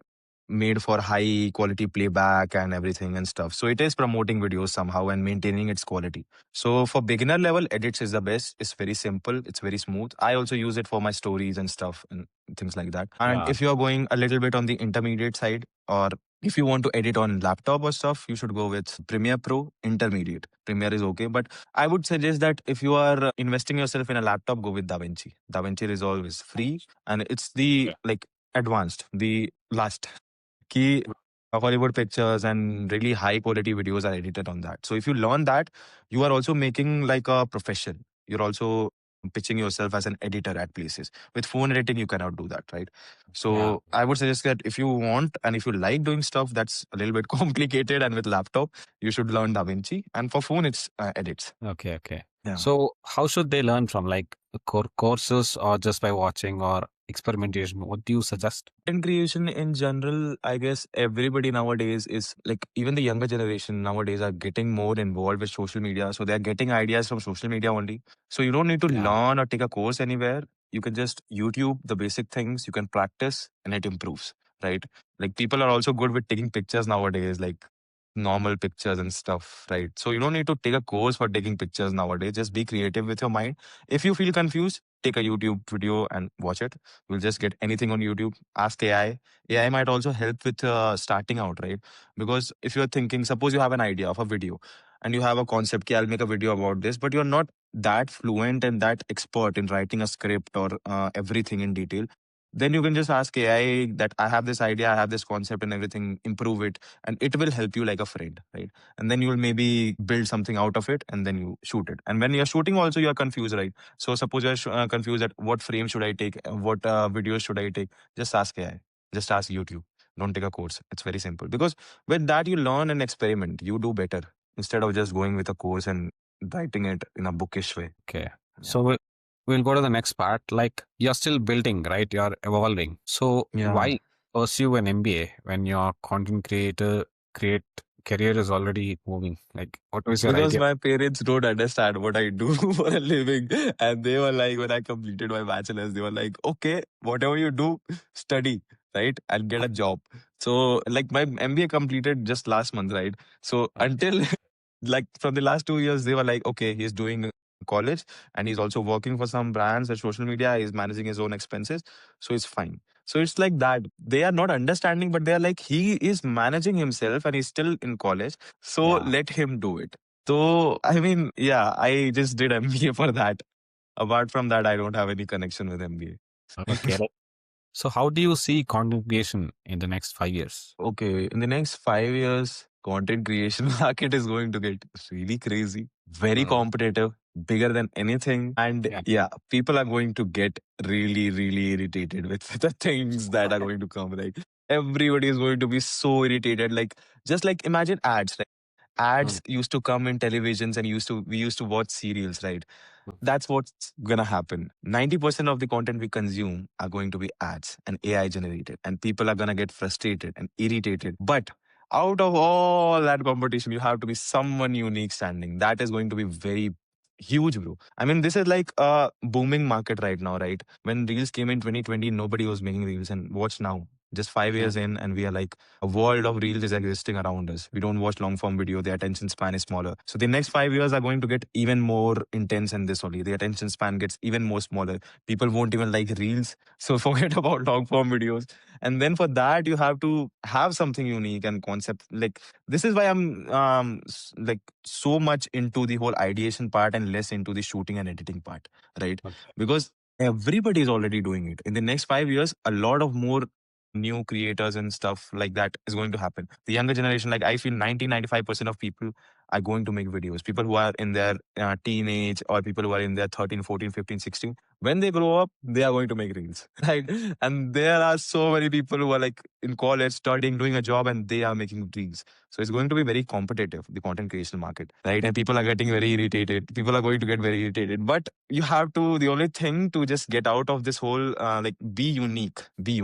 made for high quality playback and everything and stuff. So it is promoting videos somehow and maintaining its quality. So for beginner level, edits is the best. It's very simple. It's very smooth. I also use it for my stories and stuff and things like that. And Yeah. if you are going a little bit on the intermediate side, or if you want to edit on laptop or stuff, you should go with Premiere Pro Intermediate. Premiere is okay, but I would suggest that if you are investing yourself in a laptop, go with DaVinci. DaVinci Resolve is free and it's the Okay. like advanced, the last key Hollywood pictures and really high quality videos are edited on that. So if you learn that, you are also making like a profession. You're also pitching yourself as an editor at places. With phone editing, you cannot do that, right? Yeah. So I would suggest that if you want and if you like doing stuff that's a little bit complicated and with laptop, you should learn DaVinci. And for phone, it's edits. Okay. Okay. Yeah. So, how should they learn from like courses or just by watching or experimentation? What do you suggest? Content creation in general, I guess everybody nowadays is like, even the younger generation nowadays are getting more involved with social media. So they're getting ideas from social media only. So you don't need to Yeah. learn or take a course anywhere. You can just YouTube the basic things, you can practice and it improves, right? Like people are also good with taking pictures nowadays, like normal pictures and stuff, right? So you don't need to take a course for taking pictures nowadays. Just be creative with your mind. If you feel confused, take a YouTube video and watch it. You'll just get anything on YouTube. Ask AI. AI might also help with starting out, right? Because if you're thinking, suppose you have an idea of a video and you have a concept, okay, I'll make a video about this, but you're not that fluent and that expert in writing a script or everything in detail, then you can just ask AI that I have this idea, I have this concept and everything, improve it, and it will help you like a friend, right? And then you will maybe build something out of it and then you shoot it. And when you're shooting, also, you're confused, right? So suppose you're confused at what frame should I take, what videos should I take, just ask AI, just ask YouTube. Don't take a course. It's very simple because with that you learn and experiment. You do better instead of just going with a course and writing it in a bookish way. Okay. Yeah. So we'll go to the next part. Like you're still building, right? You're evolving. So Yeah. why pursue an MBA when your content create career is already moving? Like what was your Because idea? my parents don't understand what I do for a living. And they were like, when I completed my bachelor's, they were like, okay, whatever you do, study, right? And get a job. So, like, my MBA completed just last month, right? So, Okay. until like from the last 2 years, they were like, okay, he's doing college and he's also working for some brands at social media. He's managing his own expenses. So, it's fine. So, it's like that. They are not understanding, but they are like, he is managing himself and he's still in college. So, Yeah. let him do it. So, I mean, yeah, I just did MBA for that. Apart from that, I don't have any connection with MBA. Okay. So how do you see content creation in the next 5 years? Okay, in the next 5 years, content creation market is going to get really crazy, very Mm. competitive, bigger than anything. And Yeah. yeah, people are going to get really, really irritated with the things that are going to come. Like everybody is going to be so irritated. Like just like imagine ads. Right? Mm. Ads used to come in televisions and we used to watch serials, right? That's what's gonna happen. 90% of the content we consume are going to be ads and AI generated, and people are gonna get frustrated and irritated. But out of all that competition, you have to be someone unique standing. That is going to be very huge, bro. I mean, this is like a booming market right now, right? When Reels came in 2020, nobody was making Reels, and watch now. Just 5 years Mm. in, and we are like a world of reels is existing around us. We don't watch long form video. The attention span is smaller. So the next 5 years are going to get even more intense in this only. The attention span gets even more smaller. People won't even like reels. So forget about long form videos. And then for that, you have to have something unique and concept. Like this is why I'm like so much into the whole ideation part and less into the shooting and editing part, right? Okay. Because everybody is already doing it. In the next 5 years, a lot of more new creators and stuff like that is going to happen. The younger generation, like I feel 90-95% of people are going to make videos. People who are in their teenage or people who are in their 13, 14, 15, 16. When they grow up, they are going to make reels. Right? And there are so many people who are like in college, studying, doing a job, and they are making reels. So it's going to be very competitive, the content creation market, right? And people are getting very irritated. People are going to get very irritated. But you have to, the only thing to just get out of this whole, like, be unique, be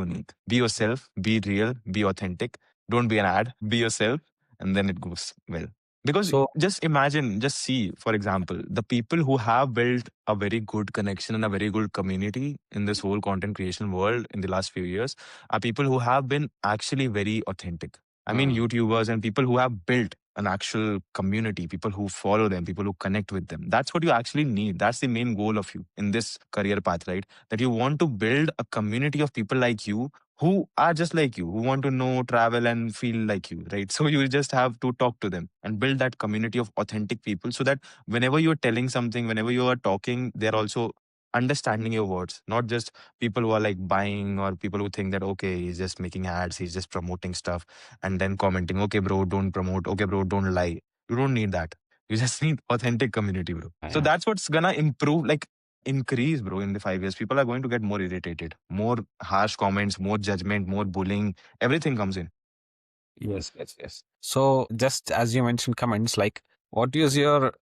yourself, be real, be authentic. Don't be an ad, be yourself, and then it goes well. Because So just imagine, just see, for example, the people who have built a very good connection and a very good community in this whole content creation world in the last few years are people who have been actually very authentic. I mean, mm, YouTubers and people who have built an actual community, people who follow them, people who connect with them. That's what you actually need. That's the main goal of you in this career path, right? That you want to build a community of people like you who are just like you, who want to know, travel, and feel like you, right? So you just have to talk to them and build that community of authentic people so that whenever you're telling something, whenever you are talking, they're also understanding your words, not just people who are like buying or people who think that, okay, he's just making ads, he's just promoting stuff and then commenting, okay, bro, don't promote, okay, bro, don't lie. You don't need that. You just need authentic community, bro. So yeah. that's what's gonna improve, like increase, bro, in the 5 years. People are going to get more irritated, more harsh comments, more judgment, more bullying. Everything comes in. Yes, yes, yes. So just as you mentioned comments, like what is your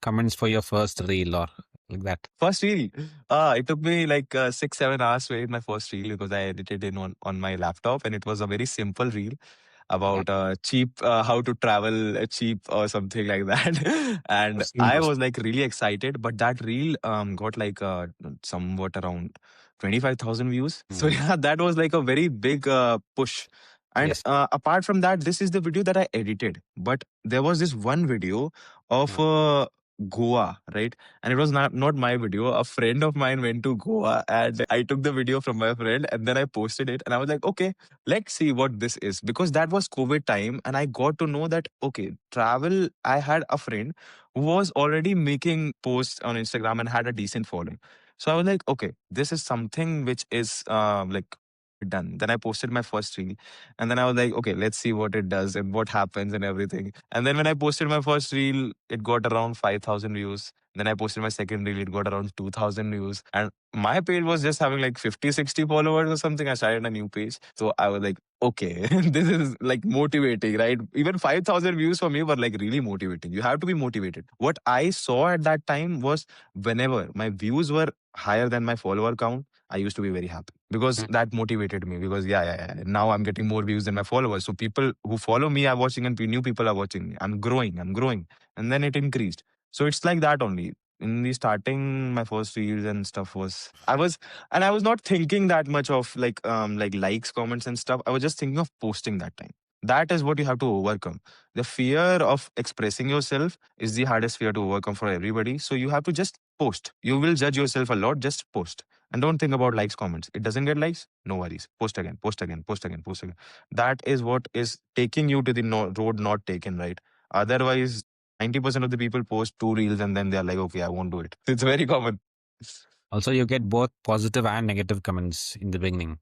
comments for your first reel or like that? First reel, it took me like 6-7 hours to edit my first reel because I edited in on my laptop and it was a very simple reel Yeah. about cheap, how to travel cheap or something like that. I've And seen I those. was like really excited, but that reel got like somewhat around 25,000 views. So Mm. yeah, that was like a very big push. And Yes. apart from that, this is the video that I edited. But there was this one video of Mm. Goa, right? And it was not my video. A friend of mine went to Goa and I took the video from my friend and then I posted it. And I was like, okay, let's see what this is. Because that was COVID time and I got to know that, okay, travel, I had a friend who was already making posts on Instagram and had a decent following. So I was like, okay, this is something which is like done. Then I posted my first reel and then I was like, okay, let's see what it does and what happens and everything. And then when I posted my first reel, it got around 5,000 views. Then I posted my second reel, it got around 2,000 views. And my page was just having like 50, 60 followers or something. I started a new page. So I was like, okay, this is like motivating, right? Even 5,000 views for me were like really motivating. You have to be motivated. What I saw at that time was whenever my views were higher than my follower count, I used to be very happy because Mm. that motivated me because yeah. Now I'm getting more views than my followers. So people who follow me are watching and new people are watching me. I'm growing. And then it increased. So it's like that only. In the starting, my first reels and stuff was I was not thinking that much of like likes, comments and stuff. I was just thinking of posting that time. That is what you have to overcome. The fear of expressing yourself is the hardest fear to overcome for everybody. So you have to just post. You will judge yourself a lot. Just post. And don't think about likes, comments. It doesn't get likes, no worries. Post again, post again, post again, post again. That is what is taking you to the road not taken, right? Otherwise, 90% of the people post 2 reels and then they're like, okay, I won't do it. It's very common. Also, you get both positive and negative comments in the beginning.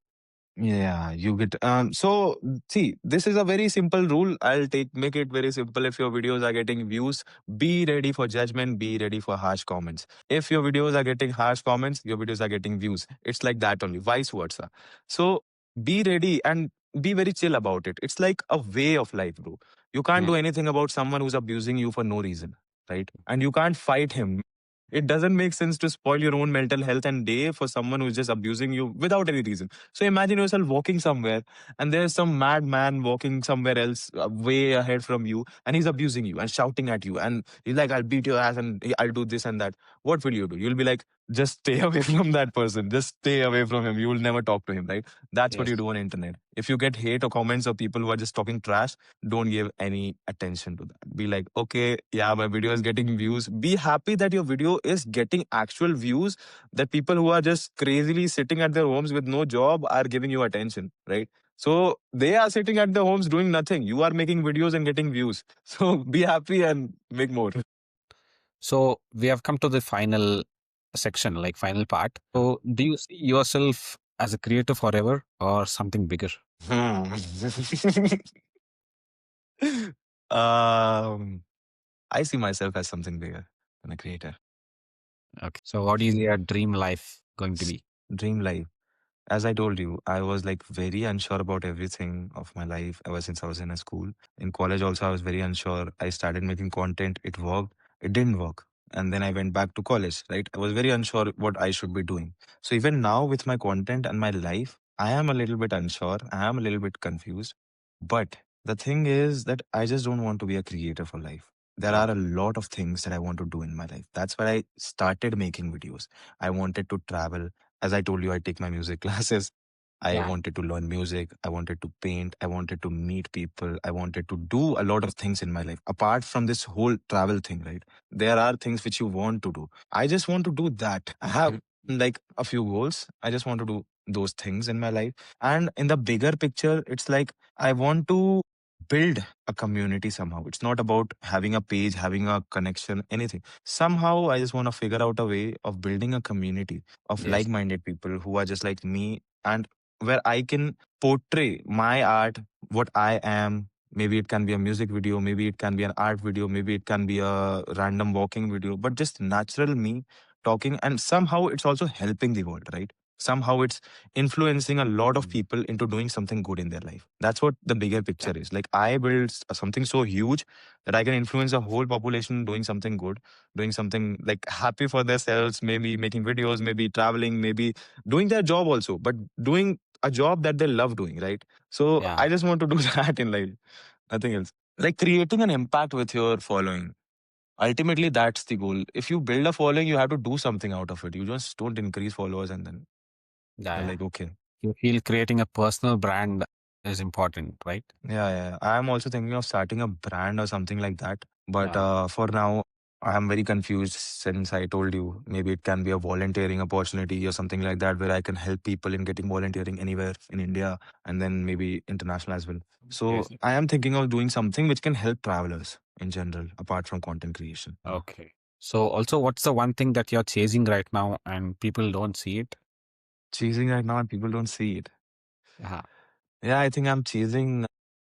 Yeah, you get so see, this is a very simple rule. I'll make it very simple. If your videos are getting views, be ready for judgment, be ready for harsh comments. If your videos are getting harsh comments, your videos are getting views. It's like that only, vice versa. So be ready and be very chill about it. It's like a way of life, bro. You can't Yeah. do anything about someone who's abusing you for no reason, right? And you can't fight him. It doesn't make sense to spoil your own mental health and day for someone who's just abusing you without any reason. So imagine yourself walking somewhere and there's some mad man walking somewhere else way ahead from you and he's abusing you and shouting at you and he's like, I'll beat your ass and I'll do this and that. What will you do? You'll be like, just stay away from that person. Just stay away from him. You will never talk to him, right? That's what Yes. you do on internet. If you get hate or comments or people who are just talking trash, don't give any attention to that. Be like, okay, yeah, my video is getting views. Be happy that your video is getting actual views, that people who are just crazily sitting at their homes with no job are giving you attention, right? So they are sitting at their homes doing nothing. You are making videos and getting views. So be happy and make more. So we have come to the final section, like final part. So do you see yourself as a creator forever or something bigger? Hmm. um, I see myself as something bigger than a creator. Okay. So what is your dream life going to be? Dream life. As I told you, I was like very unsure about everything of my life ever since I was in a school. In college, also, I was very unsure. I started making content, it worked, it didn't work. And then I went back to college, right? I was very unsure what I should be doing. So even now, with my content and my life, I am a little bit unsure. I am a little bit confused. But the thing is that I just don't want to be a creator for life. There are a Okay. lot of things that I want to do in my life. That's why I started making videos. I wanted to travel. As I told you, I take my music classes. I Yeah. wanted to learn music. I wanted to paint. I wanted to meet people. I wanted to do a lot of things in my life. Apart from this whole travel thing, right? There are things which you want to do. I just want to do that. I have like a few goals. I just want to do those things in my life. And in the bigger picture, it's like I want to build a community somehow. It's not about having a page, having a connection, anything. Somehow, I just want to figure out a way of building a community of Yes. like-minded people who are just like me and where I can portray my art, what I am. Maybe it can be a music video, maybe it can be an art video, maybe it can be a random walking video, but just natural me talking. And somehow it's also helping the world, right? Somehow it's influencing a lot of people into doing something good in their life. That's what the bigger Yeah. picture is. Like I build something so huge that I can influence a whole population doing something good, doing something like happy for themselves, maybe making videos, maybe traveling, maybe doing their job also, but doing a job that they love doing, right? So Yeah. I just want to do that in life, nothing else. Like creating an impact with your following. Ultimately, that's the goal. If you build a following, you have to do something out of it. You just don't increase followers and then Yeah. you're Yeah. like, okay. You feel creating a personal brand is important, right? Yeah, yeah. I'm also thinking of starting a brand or something like that. But Yeah. for now, I'm very confused since I told you maybe it can be a volunteering opportunity or something like that where I can help people in getting volunteering anywhere in India and then maybe international as well. So Yes. I am thinking of doing something which can help travelers in general, apart from content creation. Okay. So also, what's the one thing that you're chasing right now and people don't see it? Chasing right now and people don't see it. Yeah. Yeah, I think I'm chasing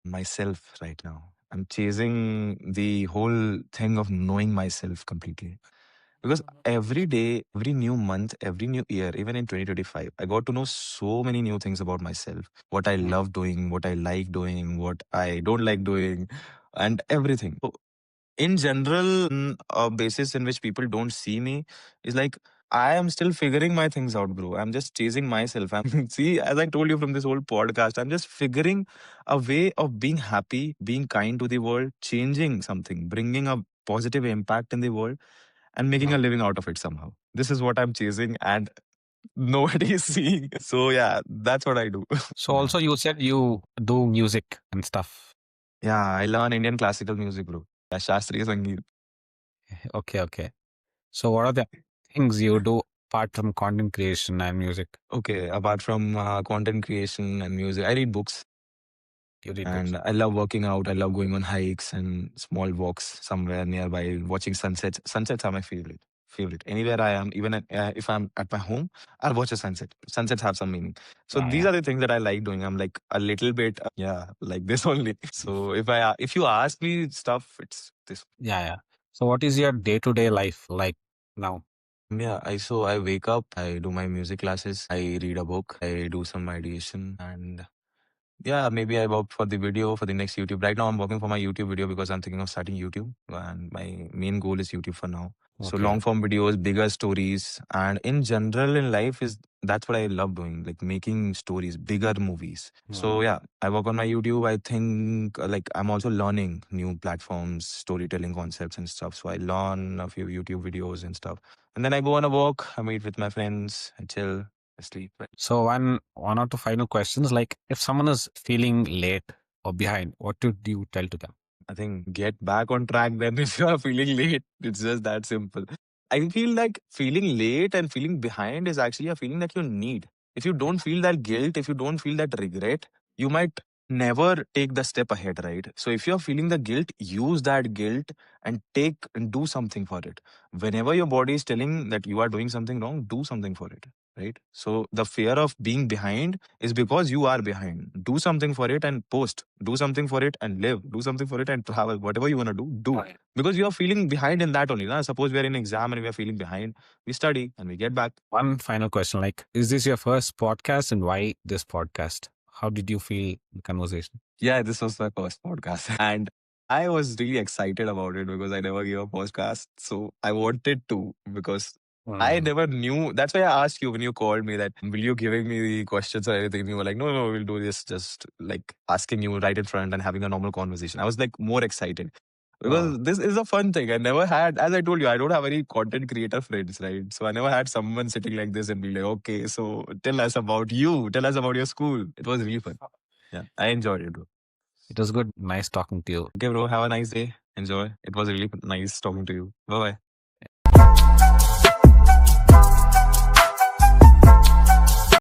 myself right now. I'm chasing the whole thing of knowing myself completely. Because every day, every new month, every new year, even in 2025, I got to know so many new things about myself. What I Mm. love doing, what I like doing, what I don't like doing, and everything. So in general, a basis in which people don't see me is like I am still figuring my things out, bro. I'm just chasing myself. I'm see, as I told you from this whole podcast, I'm just figuring a way of being happy, being kind to the world, changing something, bringing a positive impact in the world, and making Yeah. a living out of it somehow. This is what I'm chasing, and nobody is seeing. So yeah, that's what I do. So Yeah, also, you said you do music and stuff. yeah. I learn Indian classical music, bro. Yeah, Shastriya Sangeet. Okay. Okay. So what are the things you do apart from content creation and music? Okay, apart from content creation and music, I read books. You did good. And I love working out. I love going on hikes and small walks somewhere nearby, watching sunsets. Sunsets are my favorite. Favorite. Anywhere I am, even if I'm at my home, I'll watch a sunset. Sunsets have some meaning. So Yeah, these yeah, are the things that I like doing. I'm like a little bit, yeah, like this only. So if you ask me stuff, it's this. yeah, yeah. So, what is your day to day life like now? Yeah, I wake up, I do my music classes, I read a book, I do some meditation, and yeah, maybe I work for the video for the next YouTube. Right now, I'm working for my YouTube video because I'm thinking of starting YouTube, and my main goal is YouTube for now. So Okay. long form videos, bigger stories, and in general in life is that's what I love doing, like making stories, bigger movies. So Mm. yeah, I work on my YouTube. I think like I'm also learning new platforms, storytelling concepts and stuff. So I learn a few YouTube videos and stuff, and then I go on a walk. I meet with my friends. I chill. I sleep. So, one or two final questions like if someone is feeling late or behind, what would you tell to them? I think get back on track then if you are feeling late. It's just that simple. I feel like feeling late and feeling behind is actually a feeling that you need. If you don't feel that guilt, if you don't feel that regret, you might never take the step ahead, right? So if you're feeling the guilt, use that guilt and take and do something for it. Whenever your body is telling that you are doing something wrong, do something for it, right? So the fear of being behind is because you are behind. Do something for it and post. Do something for it and live. Do something for it and travel. Whatever you want to do, do. Right. Because you are feeling behind in that only. Na? Suppose we are in exam and we are feeling behind, we study and we get back. One final question like, is this your first podcast and why this podcast? How did you feel the conversation? Yeah, this was my first podcast. And I was really excited about it because I never gave a podcast. So I wanted to because I Mm. never knew. That's why I asked you when you called me that, will you giving me the questions or anything? You were like, no, no, we'll do this just like asking you right in front and having a normal conversation. I was like more excited Oh, because this is a fun thing. I never had, as I told you, I don't have any content creator friends, right? So I never had someone sitting like this and be like, okay, so tell us about you. Tell us about your school. It was really fun. Yeah, I enjoyed it, bro. it was good. Nice talking to you. Okay, bro. Have a nice day. Enjoy. It was really nice talking to you. Bye bye.